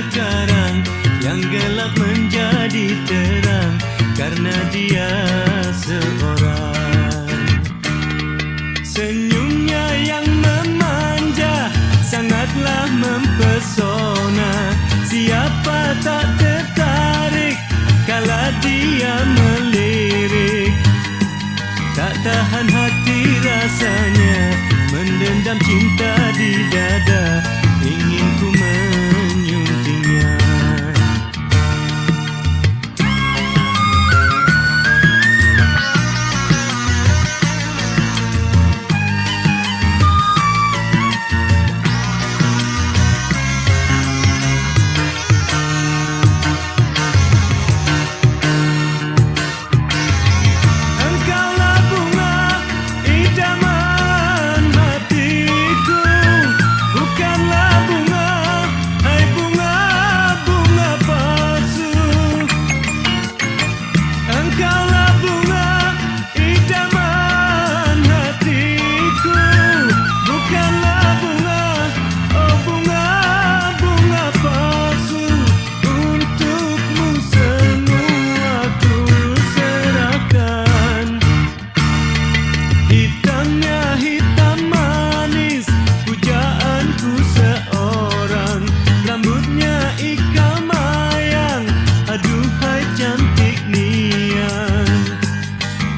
sekarang, yang gelap menjadi terang karena dia seorang. Senyumnya yang memanja sangatlah mempesona. Siapa tak tertarik kala dia melirik. Tak tahan hati rasanya mendendam cinta di dada. Ingin ku menyuntingnya.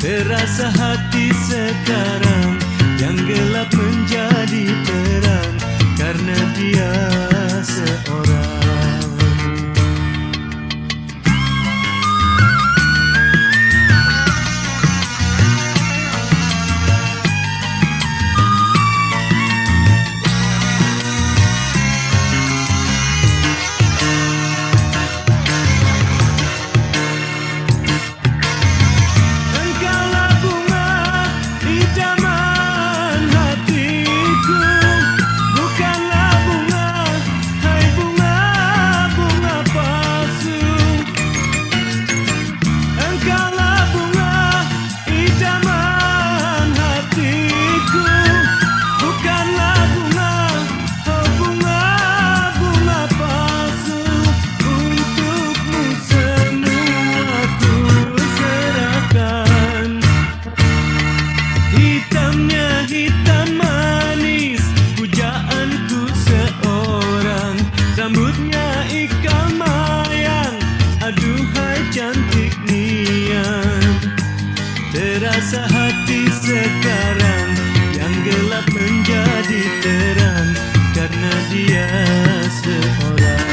Terasa hati sekarang, yang gelap menjadi terang karena dia seorang. Rambutnya ikan mayang, aduhai cantik nian. Terasa hati sekarang, yang gelap menjadi terang karena dia seorang.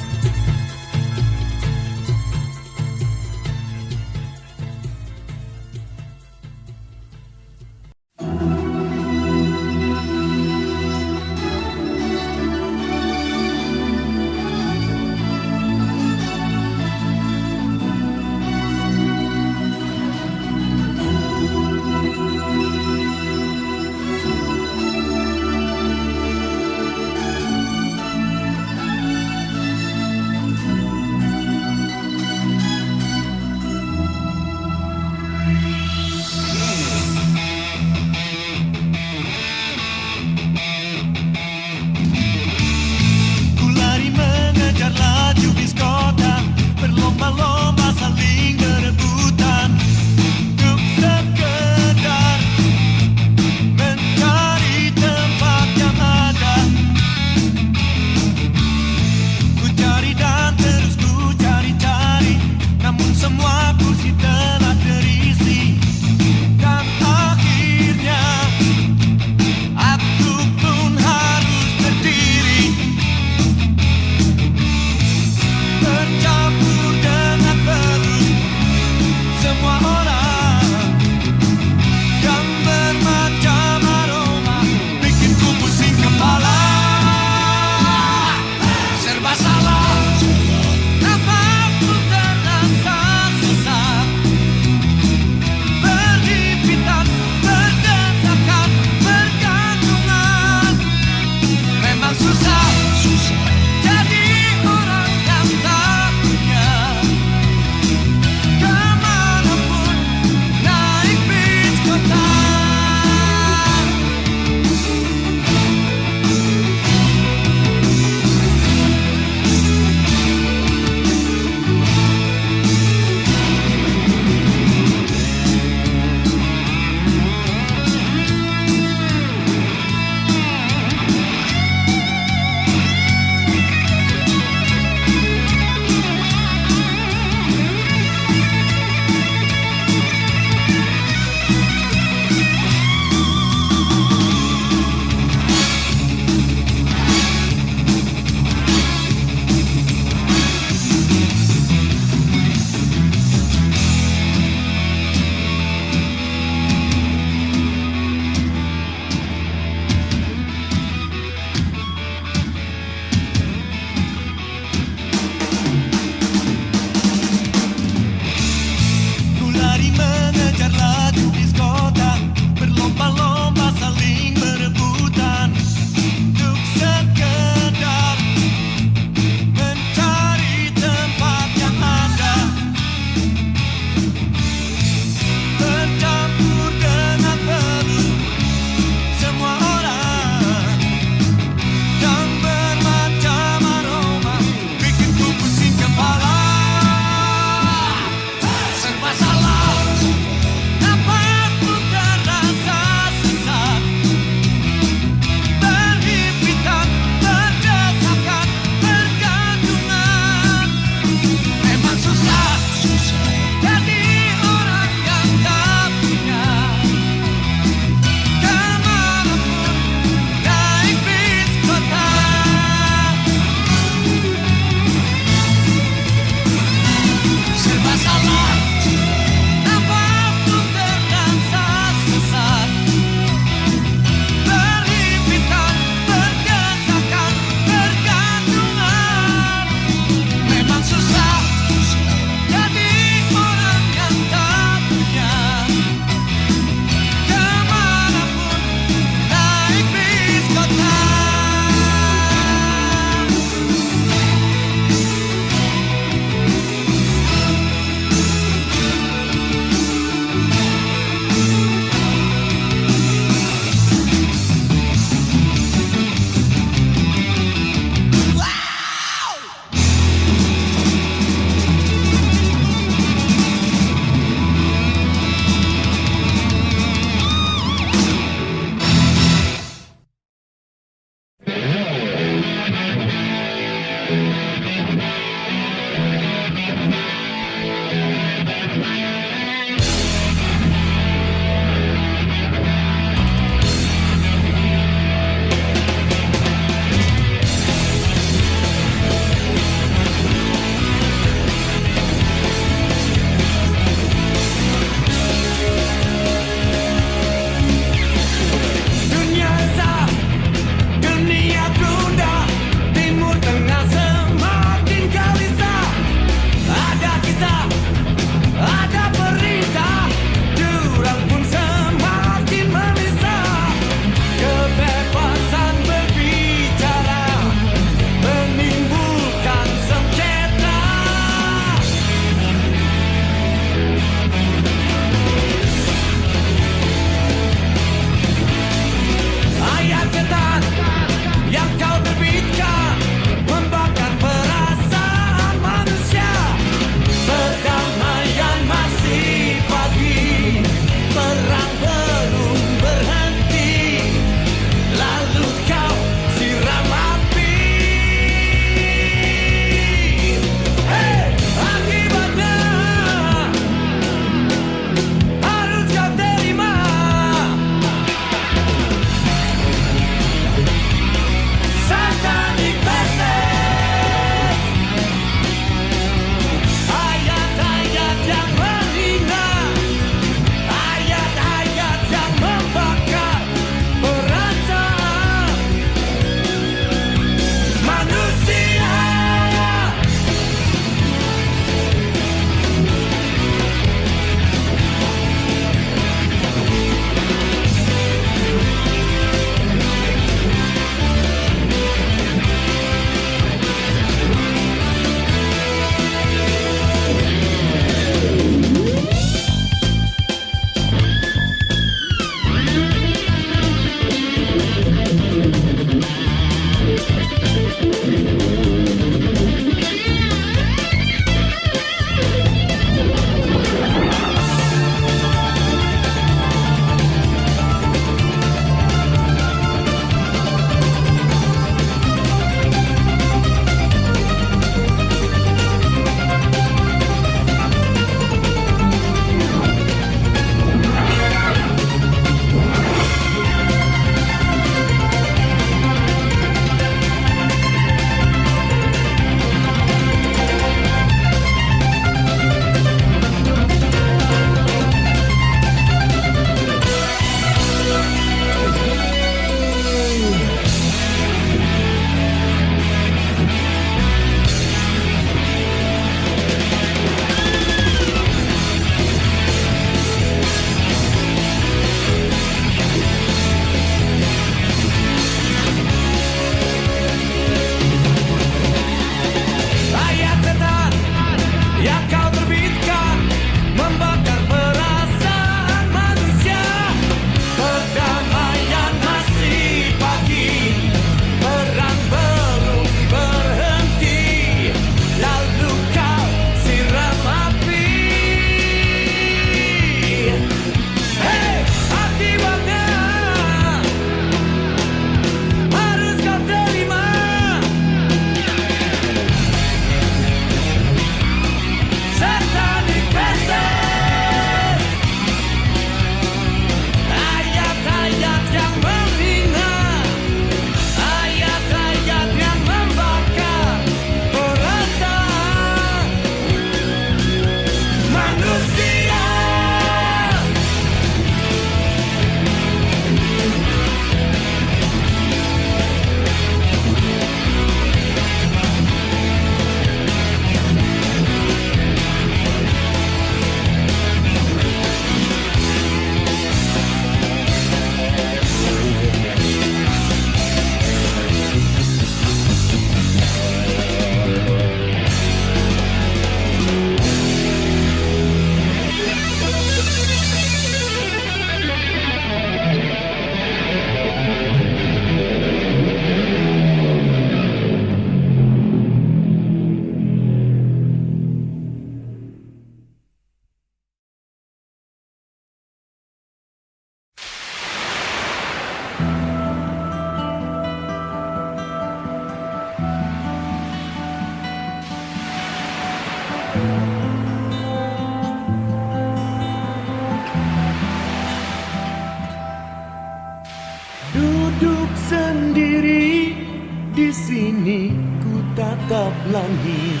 Di sini ku tatap langit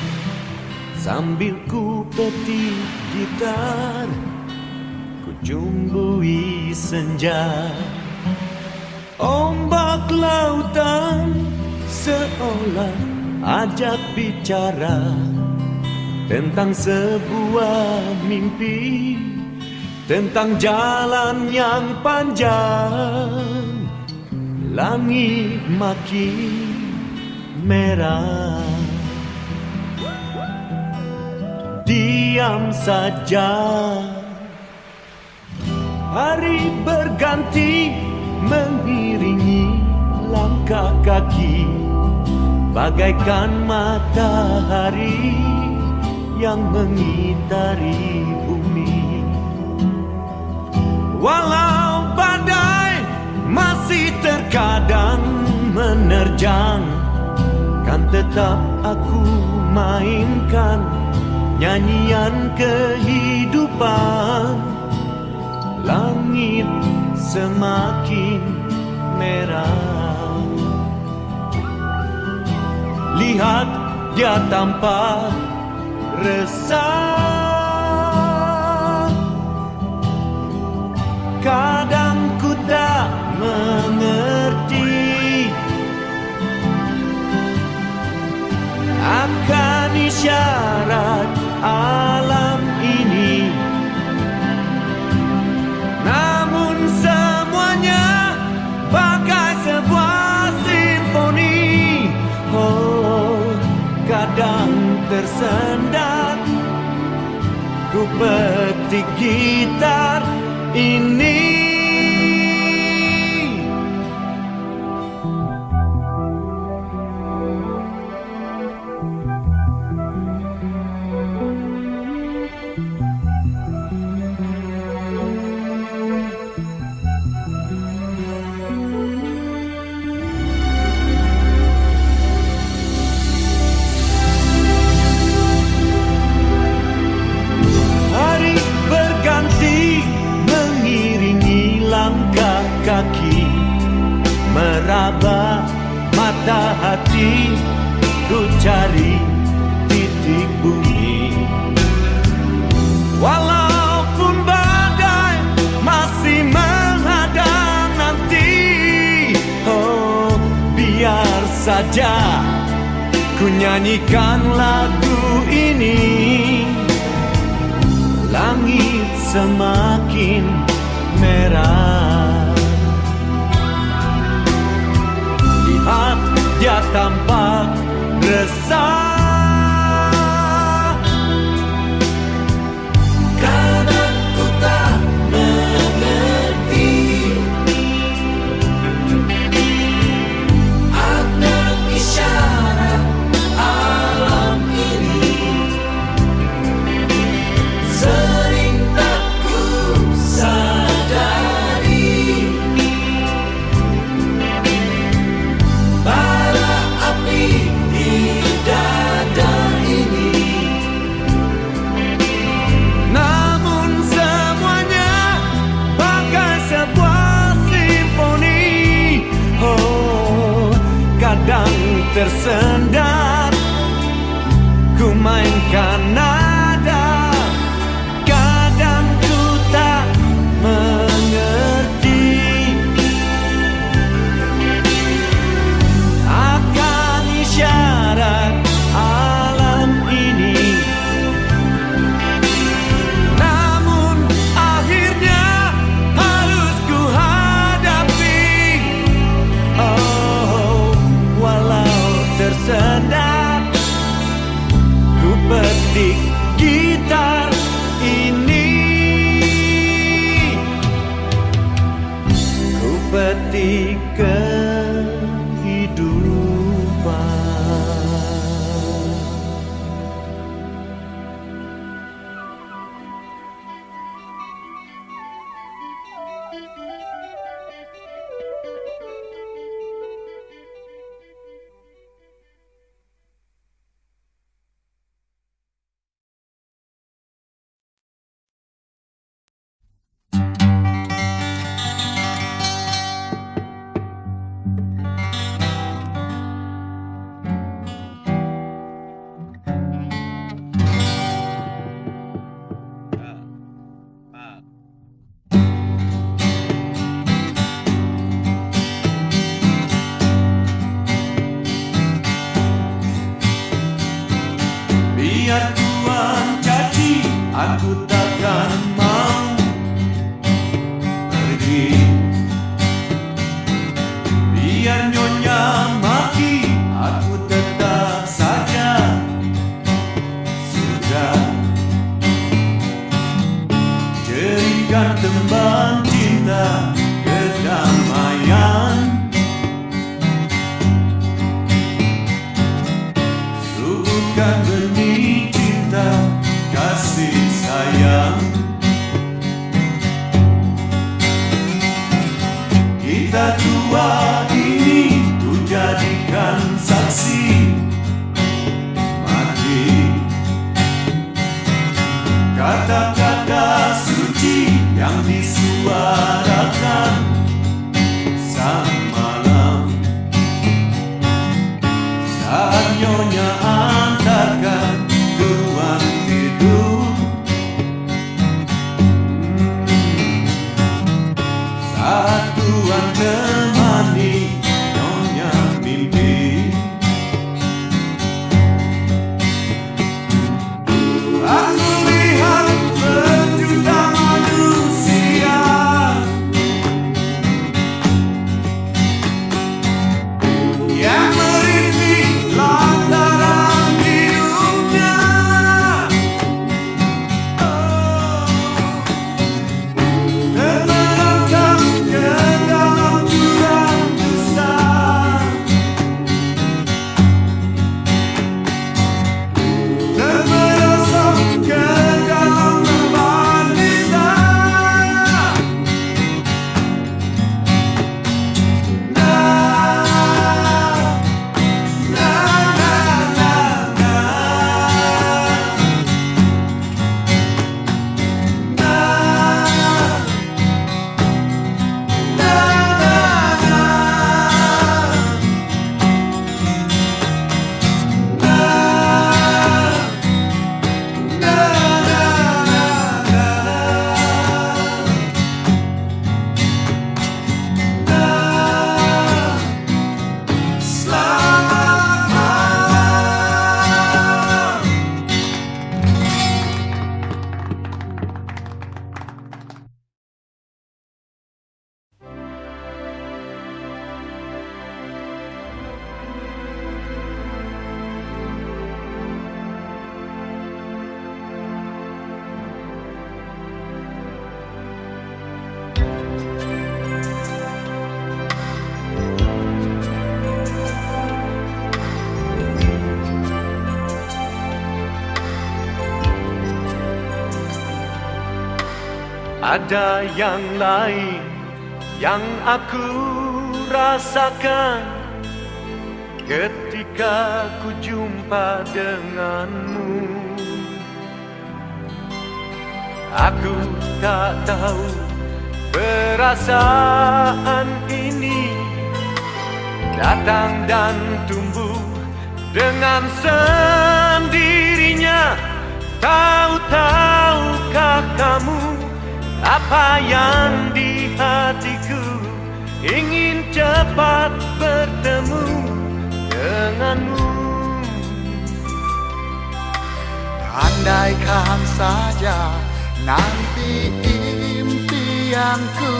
sambil ku petik gitar, ku jumbui senja. Ombak lautan seolah ajak bicara tentang sebuah mimpi, tentang jalan yang panjang. Langit makin merah. Diam saja, hari berganti mengiringi langkah kaki, bagaikan matahari yang mengitari bumi. Walau badai masih terkadang menerjang, kan tetap aku mainkan nyanyian kehidupan. Langit semakin merah, lihat dia tampak resah. Kadang ku tak mengerti akan isyarat alam ini, namun semuanya bagai sebuah simfoni. Oh, kadang tersendat ku petik gitar ini. Kaki meraba mata hati, ku cari titik bumi. Walaupun badai masih menghadang nanti, oh biar saja ku nyanyikan lagu ini. Langit semakin merah, lihat dia tampak resah. Kadang ku tak mengerti akan isyarat alam ini, sering tak ku sadari bara api di dada ini. Namun semuanya bagai sebuah simfoni. Oh, kadang tersendat ku mainkan nada, kadang ku tak mengerti akan isyarat alam ini, namun akhirnya harus ku hadapi. Oh, walau tersendat ku petik Ada yang lain yang aku rasakan ketika ku jumpa denganmu. Aku tak tahu perasaan ini datang dan tumbuh dengan sendirinya. Tahu-tahukah kamu apa yang di hatiku? Ingin cepat bertemu denganmu. Andaikan saja nanti impianku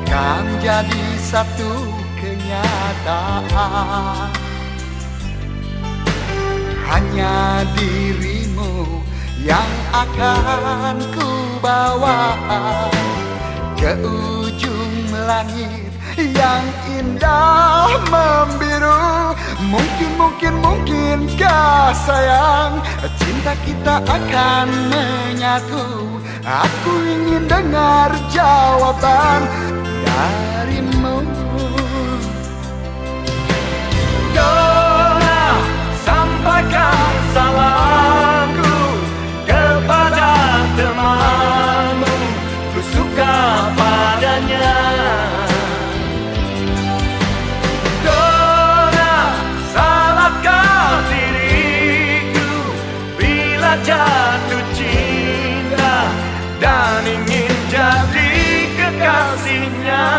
kan jadi satu kenyataan. Hanya dirimu yang akan ku bawa ke ujung langit yang indah membiru. Mungkinkah sayang cinta kita akan menyatu? Aku ingin dengar jawaban darimu. Dona, sampaikan salamku kepada temanmu. Ku suka padanya. Jatuh cinta dan ingin jadi kekasihnya.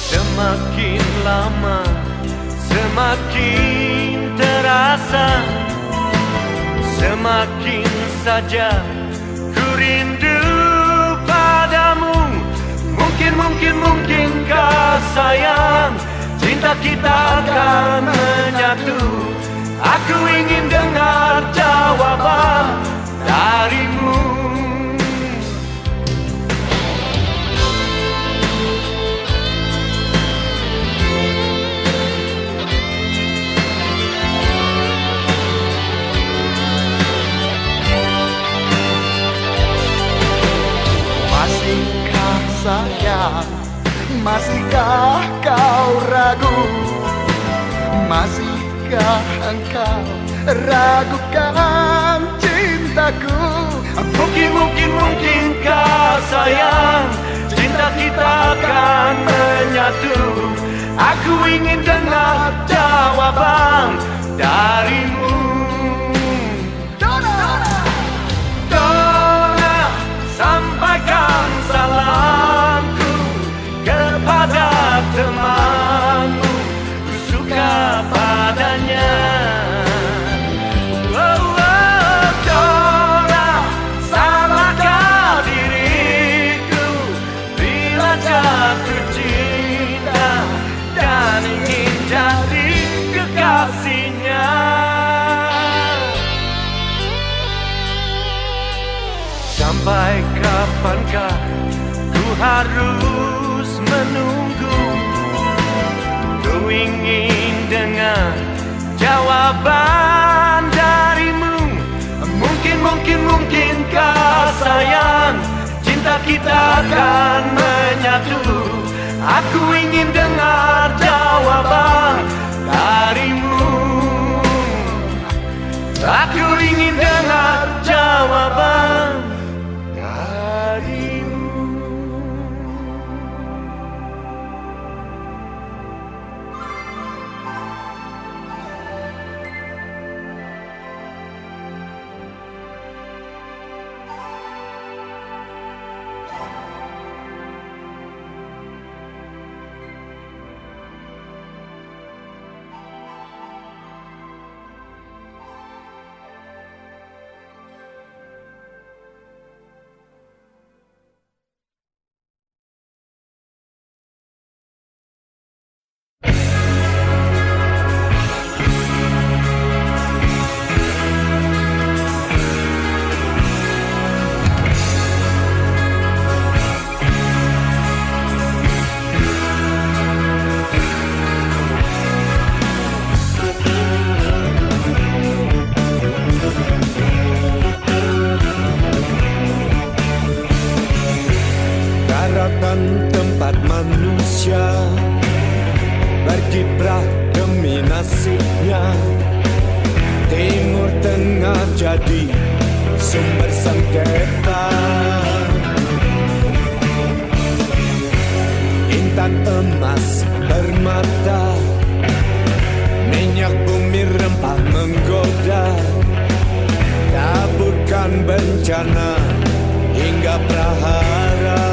Semakin lama semakin terasa, semakin saja ku rindu padamu. Mungkinkah sayang cinta kita akan menyatu? Aku ingin dengar jawaban darimu. Masihkah sayang, masihkah kau ragu? Masihkah engkau ragukan cintaku? Mungkinkah sayang cinta kita akan menyatu? Aku ingin dengar jawaban darimu. Dona, sampaikan salamku kepada temanmu. Ku suka padanya. Dona, salahkah diriku bila jatuh cinta dan ingin jadi kekasihnya? Sampai kapankah ku harus menunggu? Ku ingin dengar jawaban darimu. Mungkinkah sayang cinta kita akan menyatu? Aku ingin dengar jawaban darimu. Aku ingin dengar jawaban darimu. daratan tempat manusia berkiprah demi nasibnya. Timur Tengah jadi sumber sengketa. Intan emas permata, minyak bumi rempah menggoda, taburkan bencana hingga prahara.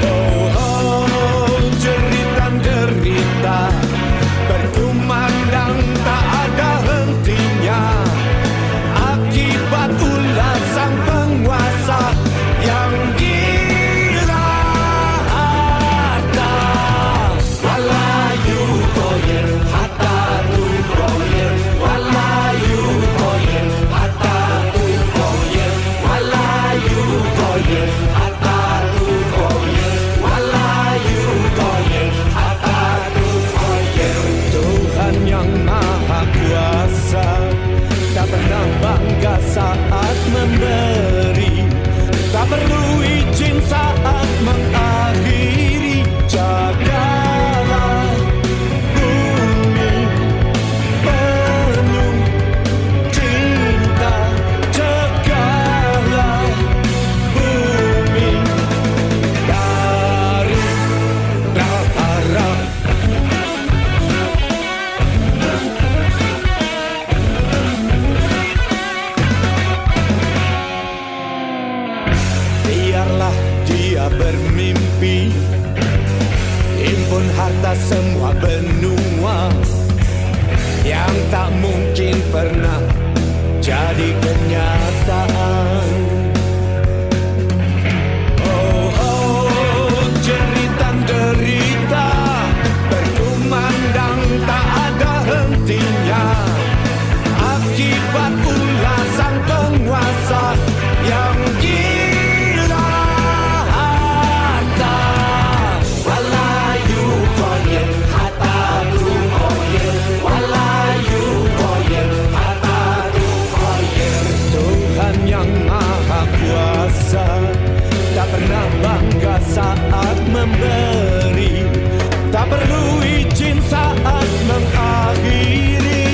Oh, jeritan derita berkumandang tak ada hentinya, akibat ulah sang penguasa yang gila harta. Walayu koyer harta tu koyer, walayu koyer harta tu koyer, walayu koyer harta tu koyer, walayu koyer harta tu koyer. Tuhan yang Maha Kuasa tak pernah bangga saat memberi, tak perlu izin saat mengakhiri. Jagalah bumi penuh cinta, jagalah bumi dari prahara. Biarlah dia bermimpi, himpun harta semua benua yang tak mungkin pernah jadi kenyataan. Oh, oh, jeritan derita berkumandang tak ada hentinya, akibat ulah sang penguasa yang gila harta. Walayu koyer harta tu koyer, walayu koyer harta tu koyer. Tuhan yang Maha Kuasa tak pernah bangga saat memberi, tak perlu izin saat mengakhiri.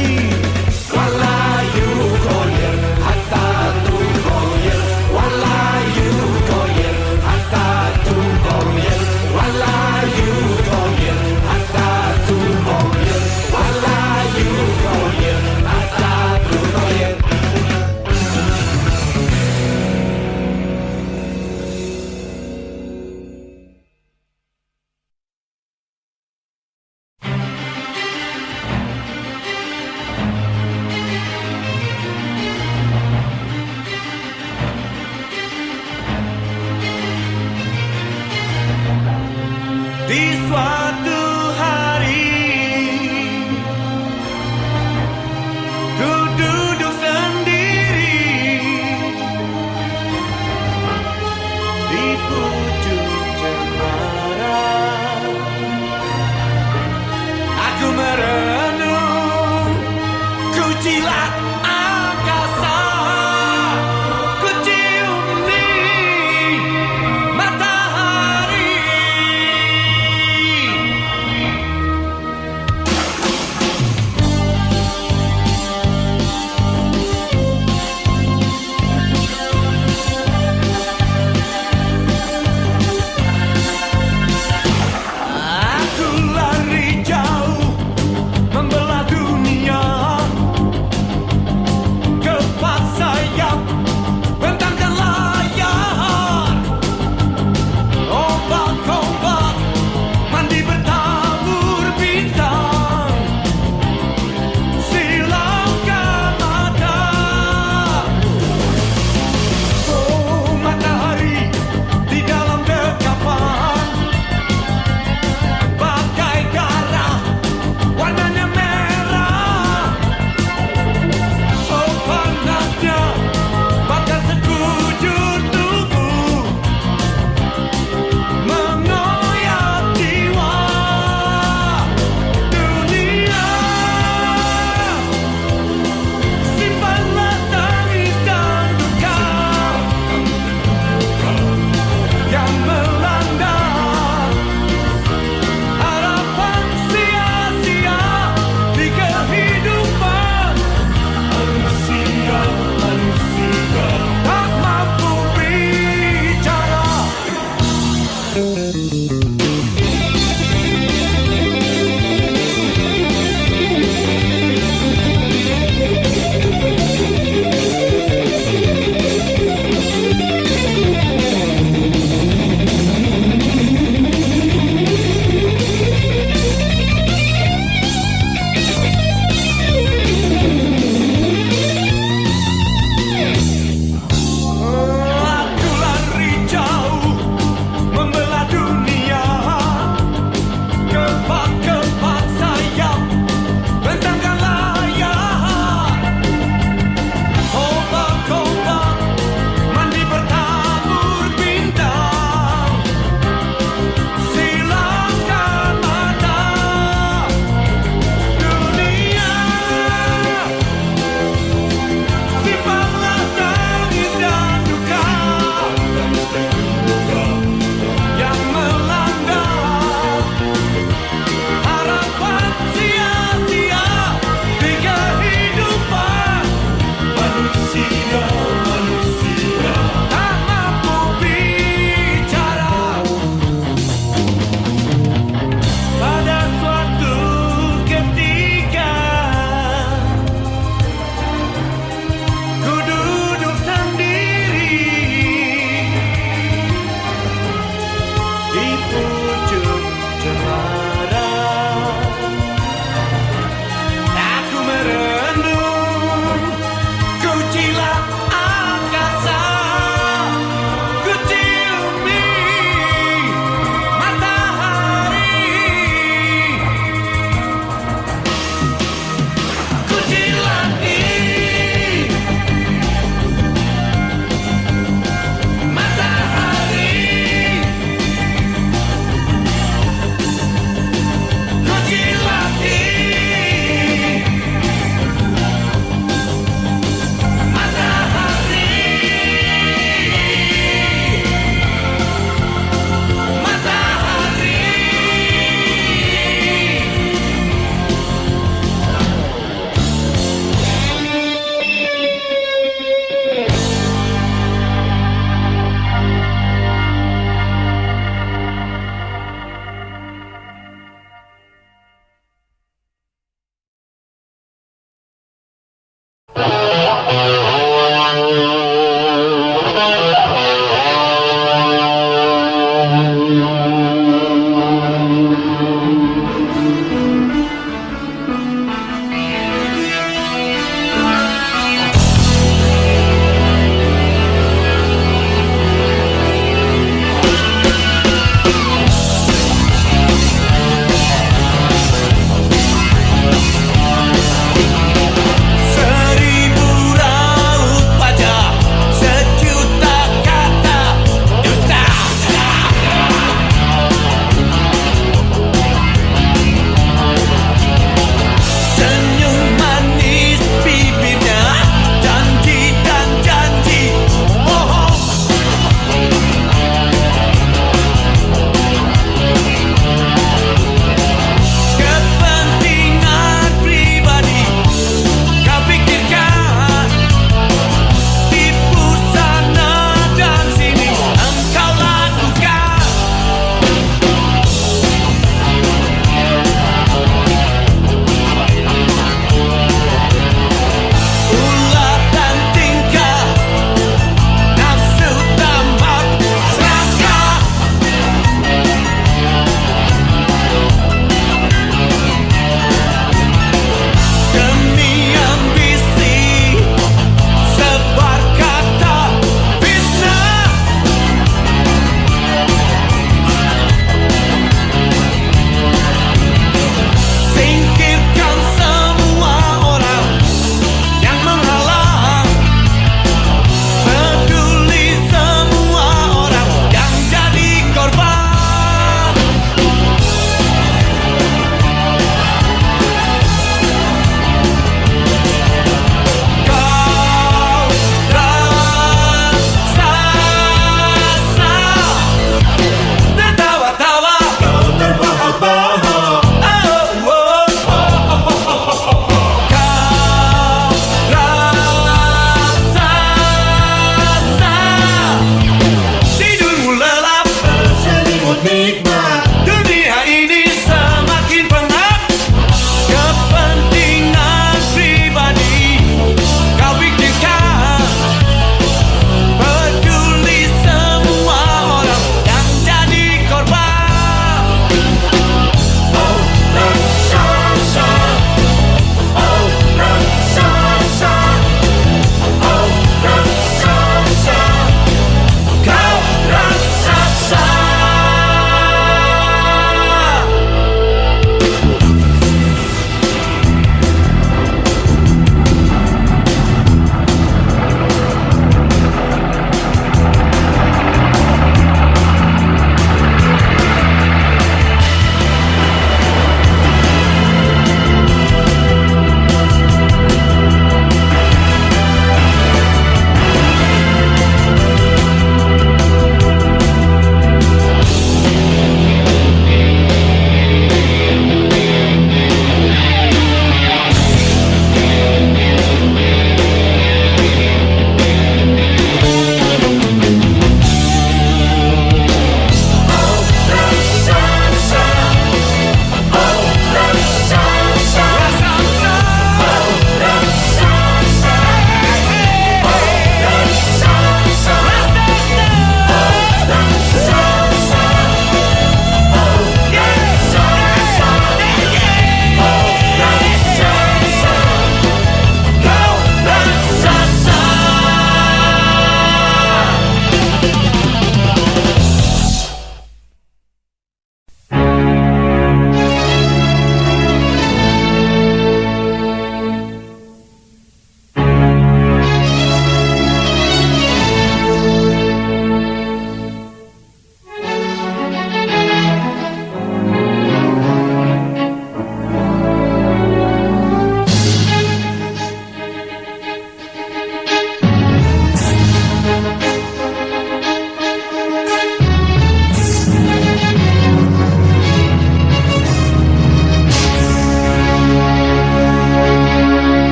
Walayu koyer harta tu koyer, walayu koyer harta tu koyer, walayu koyer harta tu koyer, walayu koyer harta tu koyer. Di suatu hari ku duduk sendiri di ujung cemara. Aku merenung, ku jilat angkasa, ku cium di matahari.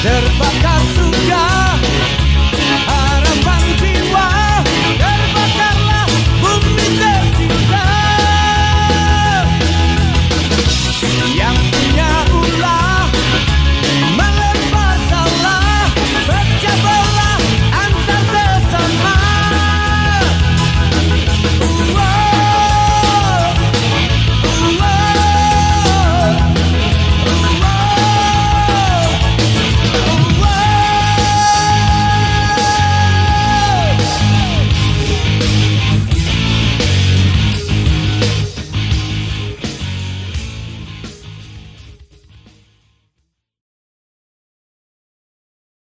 Terpaku